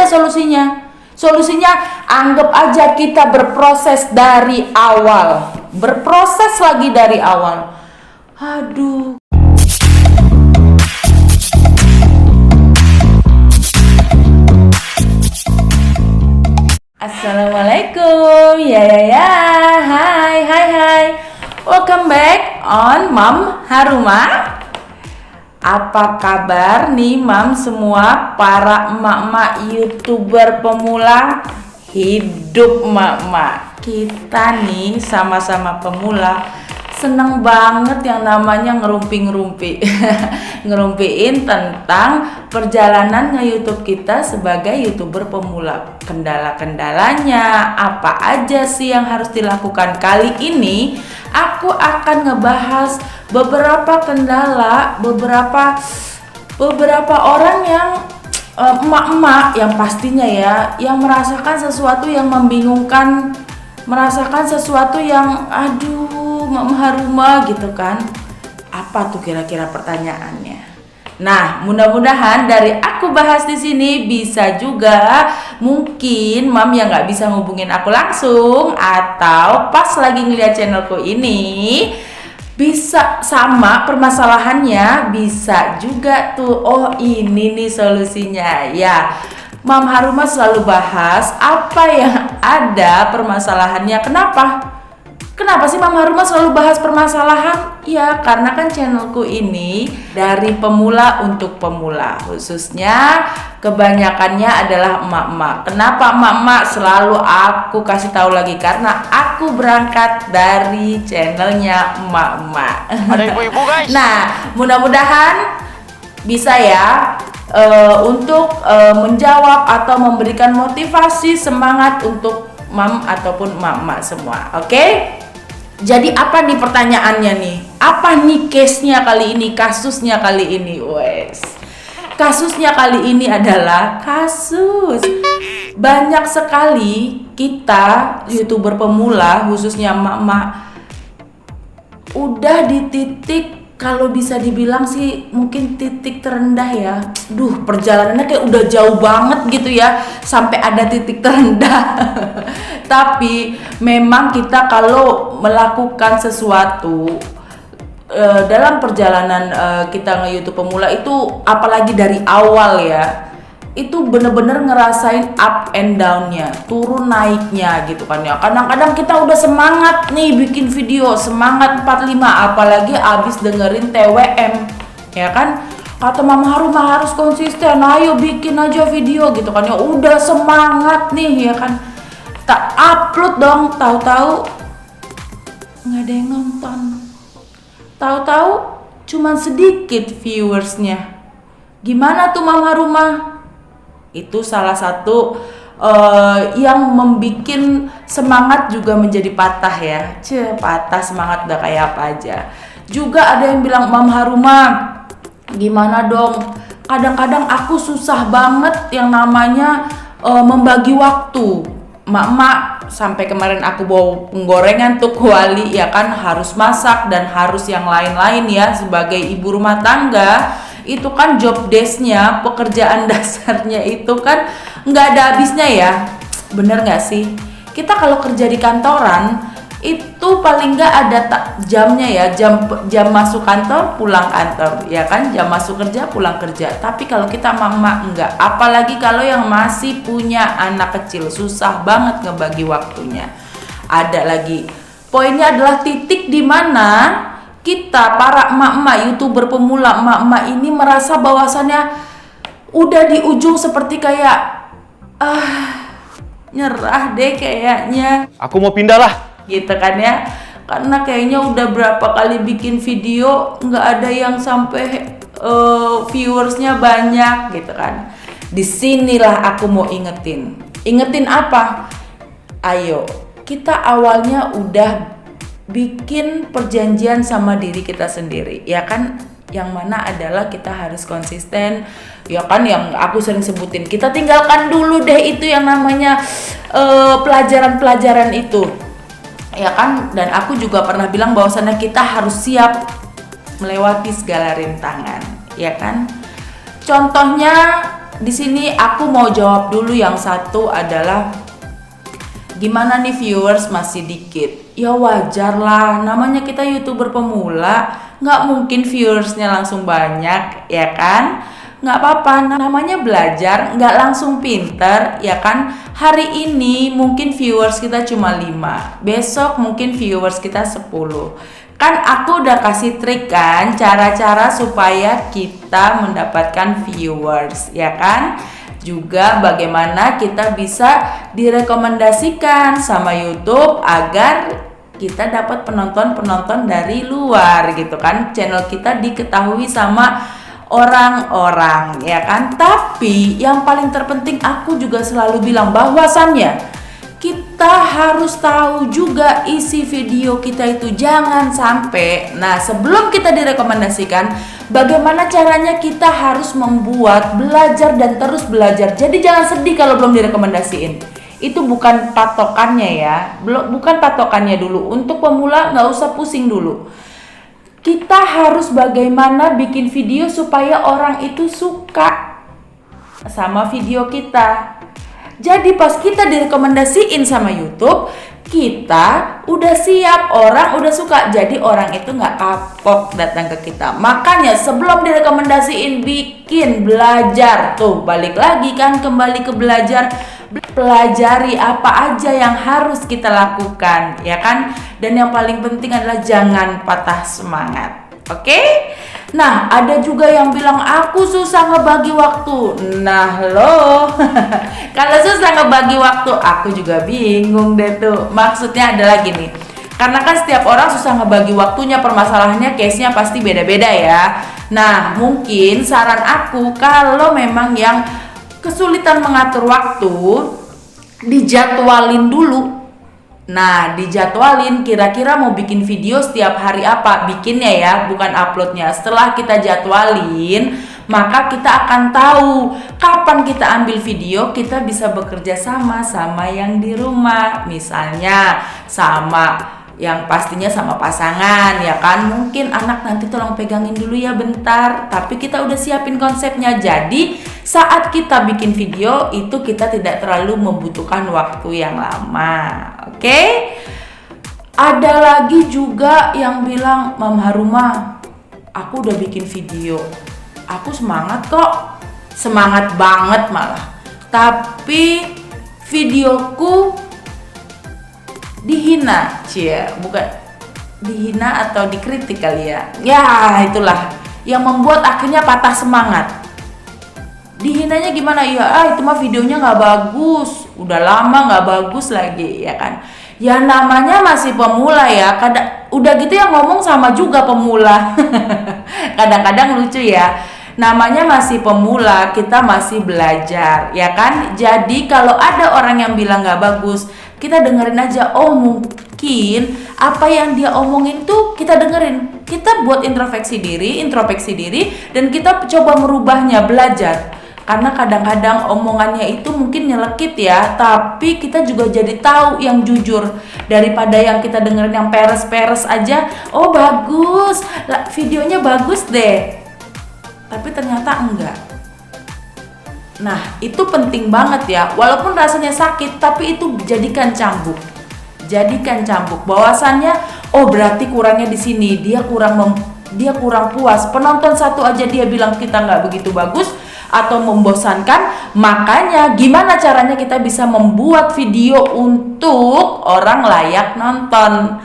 ada solusinya. Solusinya anggap aja kita berproses dari awal. Berproses lagi dari awal. Aduh. Assalamualaikum. Ya. Hai. Welcome back on Mom Harumah. Apa kabar nih mam semua para emak-emak YouTuber pemula? Hidup emak-emak. Kita nih sama-sama pemula, seneng banget yang namanya ngerumpi-ngerumpi. Ngerumpiin tentang perjalanan nge-YouTube kita sebagai YouTuber pemula. Kendala-kendalanya, apa aja sih yang harus dilakukan. Kali ini aku akan ngebahas beberapa kendala, beberapa orang yang emak-emak yang pastinya ya, yang merasakan sesuatu yang membingungkan, merasakan sesuatu yang aduh Mama Harumah gitu kan. Apa tuh kira-kira pertanyaannya? Nah, mudah-mudahan dari aku bahas di sini bisa juga mungkin mam yang nggak bisa ngubungin aku langsung atau pas lagi ngeliat channelku ini bisa sama permasalahannya, bisa juga tuh oh ini nih solusinya ya. Mam Harumah selalu bahas apa yang ada permasalahannya. Kenapa sih Mam Harumah selalu bahas permasalahan? Ya karena kan channelku ini dari pemula untuk pemula, khususnya kebanyakannya adalah emak-emak. Kenapa emak-emak selalu aku kasih tahu lagi? Karena aku berangkat dari channelnya emak-emak. Ada ibu-ibu guys. Nah mudah-mudahan bisa ya untuk menjawab atau memberikan motivasi semangat untuk mam ataupun emak-emak semua. Oke? Jadi apa nih pertanyaannya nih? Apa nih case-nya kali ini, kasusnya kali ini? Wes. Kasusnya kali ini adalah kasus banyak sekali kita YouTuber pemula, khususnya emak-emak, udah di titik kalau bisa dibilang sih mungkin titik terendah ya. Duh, perjalanannya kayak udah jauh banget gitu ya sampai ada titik terendah. Tapi memang kita kalau melakukan sesuatu dalam perjalanan kita nge-YouTube pemula itu, apalagi dari awal ya, itu bener-bener ngerasain up and down-nya, turun naiknya gitu kan ya. Kadang-kadang kita udah semangat nih bikin video, semangat 45, apalagi abis dengerin TWM ya kan, kata Mama Harumah harus konsisten, ayo bikin aja video gitu kan ya, udah semangat nih ya kan, tak upload dong, tahu-tahu nggak ada yang nonton, tahu-tahu cuman sedikit viewersnya. Gimana tuh Mama Harumah? Itu salah satu yang membikin semangat juga menjadi patah ya. Patah semangat udah kayak apa aja. Juga ada yang bilang, Mam Harumah gimana dong, kadang-kadang aku susah banget yang namanya membagi waktu. Mak sampai kemarin aku bawa penggorengan tuh kuali ya kan, harus masak dan harus yang lain-lain ya. Sebagai ibu rumah tangga itu kan job desk-nya, pekerjaan dasarnya itu kan nggak ada habisnya ya. Bener nggak sih? Kita kalau kerja di kantoran itu paling nggak ada jamnya ya, jam masuk kantor pulang kantor ya kan, jam masuk kerja pulang kerja. Tapi kalau kita mama enggak, apalagi kalau yang masih punya anak kecil, susah banget ngebagi waktunya. Ada lagi poinnya adalah titik di mana kita para emak-emak YouTuber pemula, emak-emak ini merasa bahwasannya udah di ujung, seperti kayak nyerah deh kayaknya. Aku mau pindah lah. Gitu kan ya, karena kayaknya udah berapa kali bikin video nggak ada yang sampai viewersnya banyak gitu kan. Disinilah aku mau ingetin apa? Ayo, kita awalnya udah bikin perjanjian sama diri kita sendiri ya kan, yang mana adalah kita harus konsisten ya kan, yang aku sering sebutin, kita tinggalkan dulu deh itu yang namanya pelajaran-pelajaran itu ya kan. Dan aku juga pernah bilang bahwasannya kita harus siap melewati segala rintangan ya kan. Contohnya di sini aku mau jawab dulu. Yang satu adalah gimana nih viewers masih dikit? Ya wajar lah, namanya kita YouTuber pemula, nggak mungkin viewersnya langsung banyak, ya kan? Nggak apa-apa, namanya belajar, nggak langsung pinter, ya kan? Hari ini mungkin viewers kita cuma 5, besok mungkin viewers kita 10. Kan aku udah kasih trik kan, cara-cara supaya kita mendapatkan viewers, ya kan? Juga bagaimana kita bisa direkomendasikan sama YouTube agar kita dapat penonton-penonton dari luar gitu kan. Channel kita diketahui sama orang-orang, ya kan. Tapi yang paling terpenting aku juga selalu bilang bahwasannya kita harus tahu juga isi video kita itu, jangan sampai. Nah, sebelum kita direkomendasikan, bagaimana caranya kita harus membuat, belajar dan terus belajar. Jadi jangan sedih kalau belum direkomendasiin. Itu bukan patokannya ya, bukan patokannya dulu. Untuk pemula nggak usah pusing dulu. Kita harus bagaimana bikin video supaya orang itu suka sama video kita. Jadi pas kita direkomendasiin sama YouTube, kita udah siap, orang udah suka. Jadi orang itu nggak kapok datang ke kita. Makanya sebelum direkomendasiin, bikin, belajar. Tuh balik lagi kan, kembali ke belajar. Pelajari apa aja yang harus kita lakukan, ya kan? Dan yang paling penting adalah jangan patah semangat. Oke? Nah, ada juga yang bilang aku susah ngebagi waktu. Nah, lo kalau susah ngebagi waktu, aku juga bingung deh tuh. Maksudnya adalah gini, karena kan setiap orang susah ngebagi waktunya, permasalahannya case-nya pasti beda-beda ya. Nah, mungkin saran aku kalau memang yang kesulitan mengatur waktu, dijadwalin dulu. Nah, dijadwalin kira-kira mau bikin video setiap hari apa, bikinnya ya, bukan uploadnya. Setelah kita jadwalin, maka kita akan tahu kapan kita ambil video. Kita bisa bekerja sama yang di rumah, misalnya sama yang pastinya sama pasangan, ya kan. Mungkin anak nanti tolong pegangin dulu ya bentar, tapi kita udah siapin konsepnya. Jadi saat kita bikin video itu kita tidak terlalu membutuhkan waktu yang lama. Oke? Ada lagi juga yang bilang, Mam Harumah, aku udah bikin video, aku semangat kok, semangat banget malah, tapi videoku dihina, bukan dihina atau dikritik kali ya. Ya itulah yang membuat akhirnya patah semangat. Dihinanya gimana? Ya itu mah videonya nggak bagus, udah lama nggak bagus lagi, ya kan. Ya namanya masih pemula ya, udah gitu yang ngomong sama juga pemula. Kadang-kadang lucu ya. Namanya masih pemula, kita masih belajar, ya kan. Jadi kalau ada orang yang bilang nggak bagus, kita dengerin aja. Oh mungkin apa yang dia omongin tuh kita dengerin, kita buat introspeksi diri, dan kita coba merubahnya, belajar. Karena kadang-kadang omongannya itu mungkin nyelekit ya, tapi kita juga jadi tahu yang jujur daripada yang kita dengerin yang peres-peres aja. Oh bagus, videonya bagus deh, tapi ternyata enggak. Nah itu penting banget ya, walaupun rasanya sakit, tapi itu jadikan cambuk. Bahwasannya oh berarti kurangnya di sini, dia kurang puas. Penonton satu aja dia bilang kita nggak begitu bagus atau membosankan. Makanya gimana caranya kita bisa membuat video untuk orang layak nonton.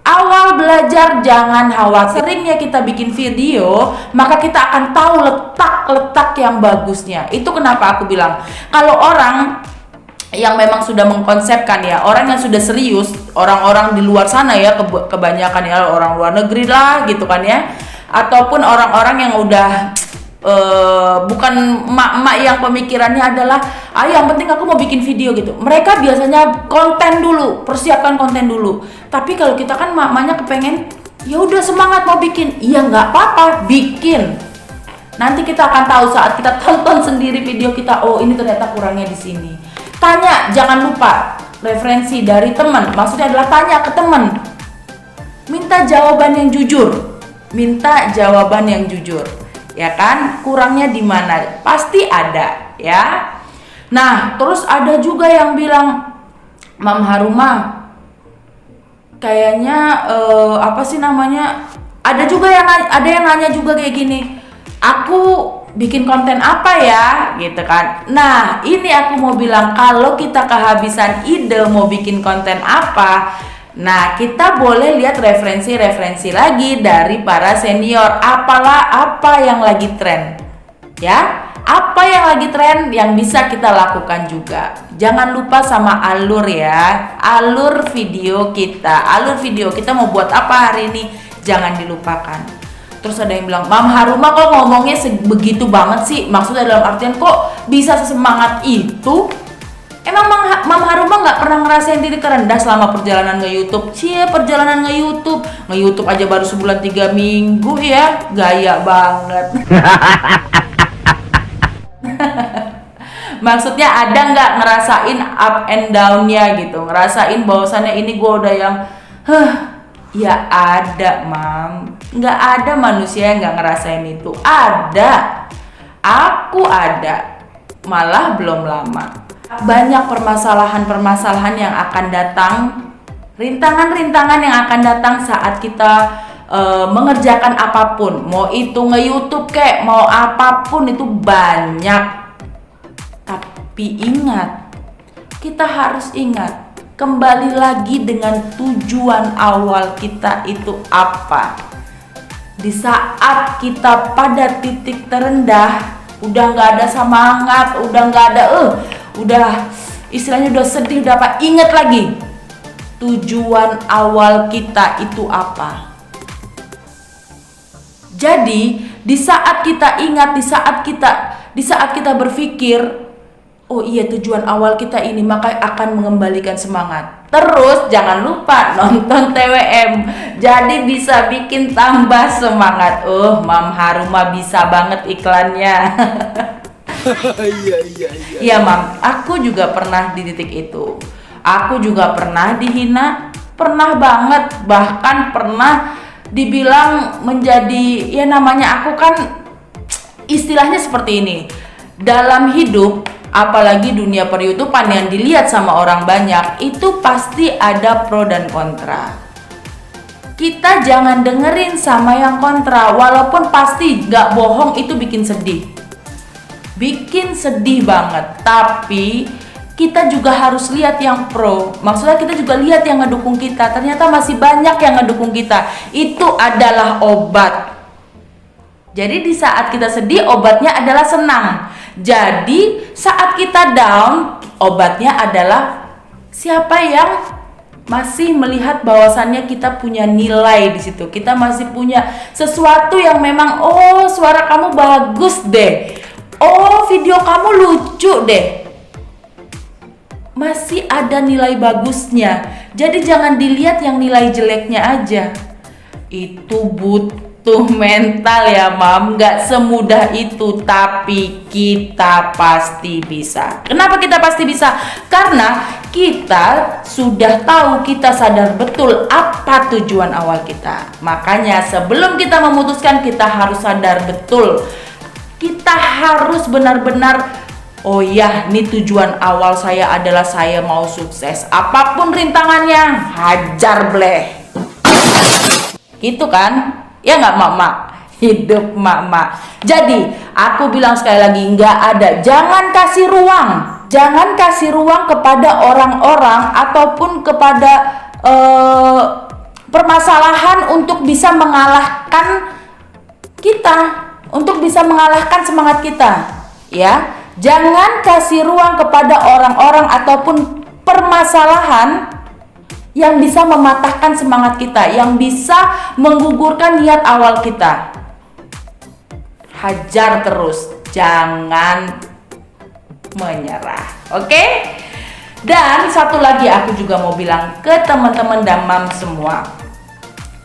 Awal belajar jangan khawatir. Seringnya kita bikin video, maka kita akan tahu letak-letak yang bagusnya. Itu kenapa aku bilang, kalau orang yang memang sudah mengkonsepkan ya, orang yang sudah serius, orang-orang di luar sana ya, kebanyakan ya orang luar negeri lah gitu kan ya, ataupun orang-orang yang udah bukan emak-emak yang pemikirannya adalah yang penting aku mau bikin video gitu. Mereka biasanya konten dulu, persiapkan konten dulu. Tapi kalau kita kan emak-emaknya kepengen ya udah semangat mau bikin, iya nggak apa-apa, bikin. Nanti kita akan tahu saat kita tonton sendiri video kita, oh ini ternyata kurangnya di sini. Tanya, jangan lupa referensi dari teman. Maksudnya adalah tanya ke teman, minta jawaban yang jujur, ya kan? Kurangnya di mana? Pasti ada, ya. Nah, terus ada juga yang bilang, Mam Haruma, kayaknya apa sih namanya? Ada yang nanya juga kayak gini, aku bikin konten apa ya, gitu kan. Nah, ini aku mau bilang, kalau kita kehabisan ide mau bikin konten apa, nah kita boleh lihat referensi lagi dari para senior. Apa yang lagi tren, ya? Apa yang lagi tren yang bisa kita lakukan juga. Jangan lupa sama alur ya, alur video kita mau buat apa hari ini, jangan dilupakan. Terus ada yang bilang, Mam Haruma kok ngomongnya begitu banget sih? Maksudnya dalam artian kok bisa sesemangat itu? Emang Mam Haruma nggak pernah ngerasain titik terendah selama perjalanan nge-YouTube? Perjalanan nge-YouTube aja baru sebulan 3 minggu ya, gaya banget. Maksudnya ada nggak ngerasain up and down-nya gitu? Ngerasain bahwasannya ini gue udah yang ya ada, Mam. Nggak ada manusia yang nggak ngerasain itu. Ada. Aku ada. Malah belum lama. Banyak permasalahan-permasalahan yang akan datang, rintangan-rintangan yang akan datang saat kita mengerjakan apapun. Mau itu nge-YouTube kek, mau apapun itu banyak. Tapi ingat, kita harus ingat, kembali lagi dengan tujuan awal kita itu apa. Di saat kita pada titik terendah, udah nggak ada semangat, udah nggak ada udah istilahnya udah sedih, udah apa, ingat lagi tujuan awal kita itu apa. Jadi di saat kita ingat, di saat kita berpikir, oh iya tujuan awal kita ini, maka akan mengembalikan semangat. Terus jangan lupa nonton TWM, jadi bisa bikin tambah semangat. Mam Haruma bisa banget iklannya. Iya Mam, aku juga pernah di titik itu. Aku juga pernah dihina, pernah banget, bahkan pernah dibilang menjadi, ya namanya aku kan istilahnya seperti ini. Dalam hidup, apalagi dunia per-YouTubean yang dilihat sama orang banyak, itu pasti ada pro dan kontra. Kita jangan dengerin sama yang kontra, walaupun pasti gak bohong itu bikin sedih banget. Tapi kita juga harus lihat yang pro, maksudnya kita juga lihat yang ngedukung kita. Ternyata masih banyak yang ngedukung kita. Itu adalah obat. Jadi di saat kita sedih, obatnya adalah senang. Jadi saat kita down, obatnya adalah siapa yang masih melihat bahwasannya kita punya nilai di situ. Kita masih punya sesuatu yang memang, oh suara kamu bagus deh, oh video kamu lucu deh. Masih ada nilai bagusnya. Jadi jangan dilihat yang nilai jeleknya aja. Itu butuh mental ya Mam, gak semudah itu, tapi kita pasti bisa. Kenapa kita pasti bisa? Karena kita sudah tahu, kita sadar betul apa tujuan awal kita. Makanya sebelum kita memutuskan, kita harus sadar betul. Kita harus benar-benar, oh ya, ini tujuan awal saya adalah saya mau sukses. Apapun rintangannya, hajar bleh. Gitu kan? Ya nggak mak-mak? Hidup mak-mak. Jadi aku bilang sekali lagi, nggak ada. Jangan kasih ruang kepada orang-orang ataupun kepada permasalahan untuk bisa mengalahkan kita, untuk bisa mengalahkan semangat kita. Ya, jangan kasih ruang kepada orang-orang ataupun permasalahan yang bisa mematahkan semangat kita, yang bisa menggugurkan niat awal kita. Hajar terus, jangan menyerah. Oke? Dan satu lagi aku juga mau bilang ke teman-teman dan Mam semua.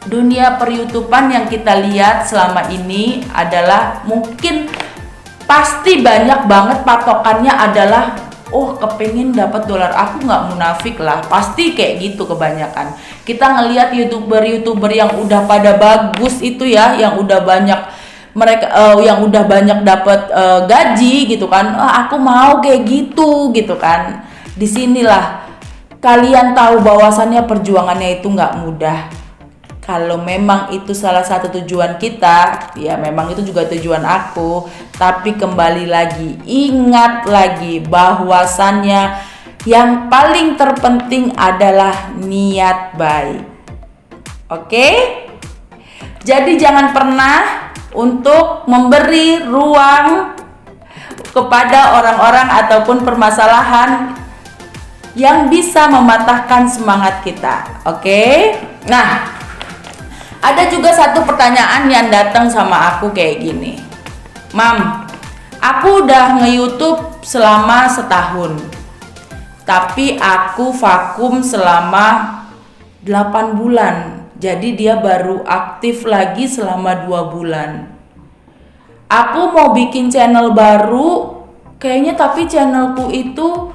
Dunia per-YouTubean yang kita lihat selama ini adalah mungkin pasti banyak banget patokannya adalah, oh kepengen dapat dolar. Aku nggak munafik lah, pasti kayak gitu kebanyakan. Kita ngelihat youtuber yang udah pada bagus itu ya, yang udah banyak mereka yang udah banyak dapat gaji gitu kan, aku mau kayak gitu kan. Disinilah kalian tahu bahwasannya perjuangannya itu nggak mudah. Kalau memang itu salah satu tujuan kita, ya memang itu juga tujuan aku. Tapi kembali lagi, ingat lagi bahwasannya yang paling terpenting adalah niat baik. Oke? Jadi jangan pernah untuk memberi ruang kepada orang-orang ataupun permasalahan yang bisa mematahkan semangat kita. Oke? Nah, ada juga satu pertanyaan yang datang sama aku kayak gini. Mam, aku udah nge-YouTube selama setahun, tapi aku vakum selama 8 bulan. Jadi dia baru aktif lagi selama 2 bulan. Aku mau bikin channel baru, kayaknya tapi channelku itu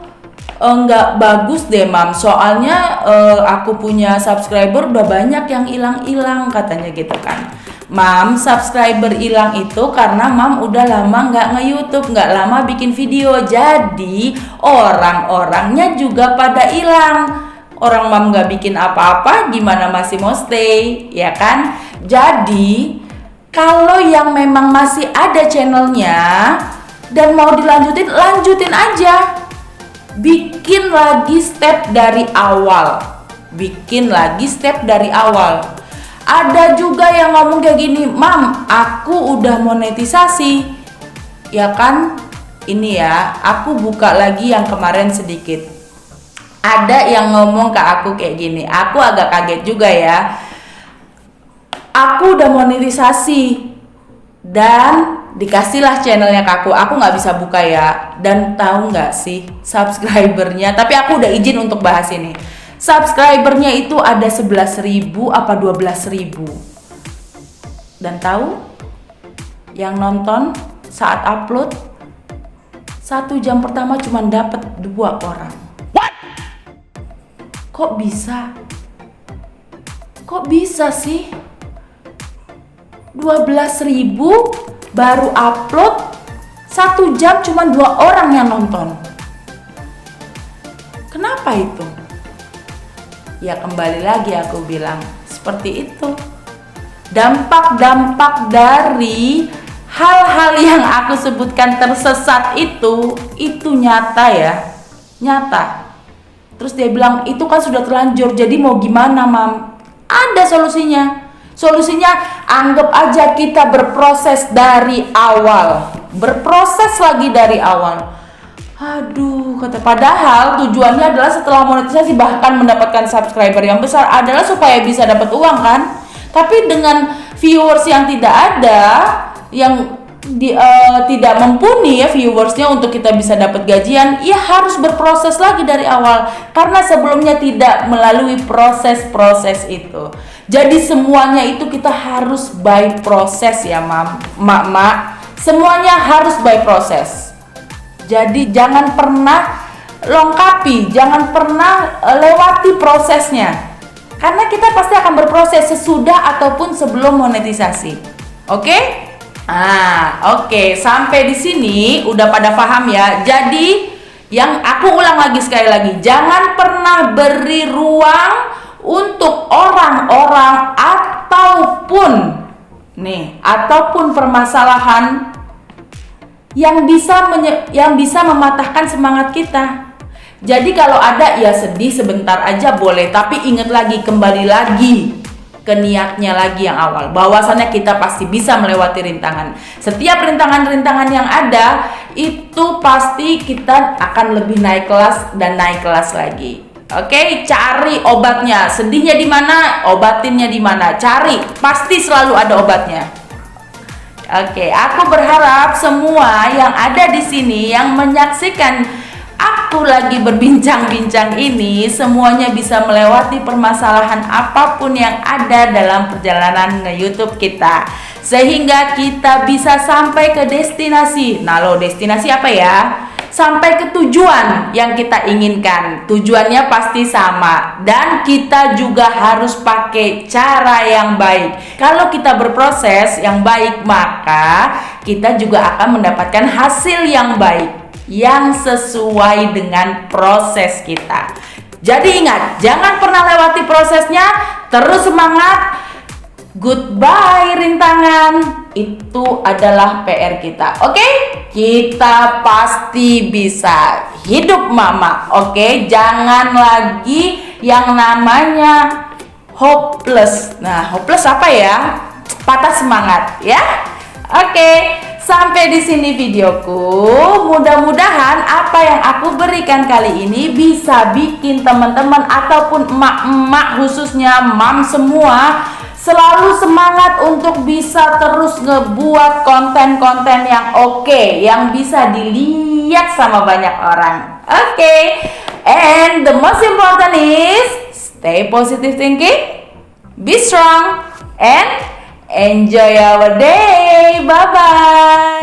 nggak bagus deh mam, soalnya aku punya subscriber udah banyak yang hilang-hilang katanya gitu kan. Mam, subscriber hilang itu karena mam udah lama nggak nge-YouTube, nggak lama bikin video, jadi orang-orangnya juga pada hilang. Orang mam nggak bikin apa-apa, gimana masih mau stay, ya kan? Jadi kalau yang memang masih ada channelnya dan mau dilanjutin, lanjutin aja. Bikin lagi step dari awal. Bikin lagi step dari awal. Ada juga yang ngomong kayak gini, Mam, aku udah monetisasi. Ya kan? Ini ya, aku buka lagi yang kemarin sedikit. Ada yang ngomong ke aku kayak gini, aku agak kaget juga ya. Aku udah monetisasi dan dikasihlah channelnya ke aku nggak bisa buka ya. Dan tahu nggak sih subscribernya, tapi aku udah izin untuk bahas ini. Subscribernya itu ada 11.000 apa 12.000. Dan tahu yang nonton saat upload 1 jam pertama cuma dapat 2 orang. What? Kok bisa? Kok bisa sih? 12.000 baru upload 1 jam cuma 2 orang yang nonton. Kenapa itu? Ya kembali lagi aku bilang seperti itu. Dampak-dampak dari hal-hal yang aku sebutkan tersesat itu nyata ya. Nyata. Terus dia bilang itu kan sudah terlanjur, jadi mau gimana mam? Ada solusinya. Solusinya anggap aja kita berproses dari awal. Berproses lagi dari awal. Aduh, kata padahal tujuannya adalah setelah monetisasi bahkan mendapatkan subscriber yang besar adalah supaya bisa dapat uang kan. Tapi dengan viewers yang tidak ada, yang tidak mumpuni ya viewersnya untuk kita bisa dapat gajian, ya harus berproses lagi dari awal karena sebelumnya tidak melalui proses-proses itu. Jadi semuanya itu kita harus by proses ya mak. Semuanya harus by proses. Jadi jangan pernah lengkapi, jangan pernah lewati prosesnya. Karena kita pasti akan berproses sesudah ataupun sebelum monetisasi. Oke? Oke. Sampai di sini udah pada paham ya. Jadi yang aku ulang lagi sekali lagi, jangan pernah beri ruang untuk orang-orang ataupun permasalahan yang bisa mematahkan semangat kita. Jadi kalau ada ya sedih sebentar aja boleh, tapi ingat lagi, kembali lagi ke niatnya lagi yang awal, bahwasannya kita pasti bisa melewati rintangan. Setiap rintangan-rintangan yang ada itu pasti kita akan lebih naik kelas dan naik kelas lagi. Oke, cari obatnya. Sedihnya di mana, obatinnya di mana. Cari, pasti selalu ada obatnya. Oke, aku berharap semua yang ada di sini yang menyaksikan aku lagi berbincang-bincang ini semuanya bisa melewati permasalahan apapun yang ada dalam perjalanan nge-YouTube kita, sehingga kita bisa sampai ke destinasi. Nah, lo destinasi apa ya? sampai ke tujuan yang kita inginkan. Tujuannya pasti sama, dan kita juga harus pakai cara yang baik. Kalau kita berproses yang baik, maka kita juga akan mendapatkan hasil yang baik yang sesuai dengan proses kita. Jadi ingat, jangan pernah lewati prosesnya, terus semangat. Goodbye rintangan. Itu adalah PR kita. Oke? Kita pasti bisa. Hidup mama. Oke? Jangan lagi yang namanya hopeless. Nah, hopeless apa ya? Patah semangat ya. Oke, sampai di sini videoku. Mudah-mudahan apa yang aku berikan kali ini bisa bikin teman-teman ataupun emak-emak, khususnya mam semua, selalu semangat untuk bisa terus ngebuat konten-konten yang oke, yang bisa dilihat sama banyak orang. Oke, and the most important is stay positive thinking, be strong, and enjoy our day. Bye bye.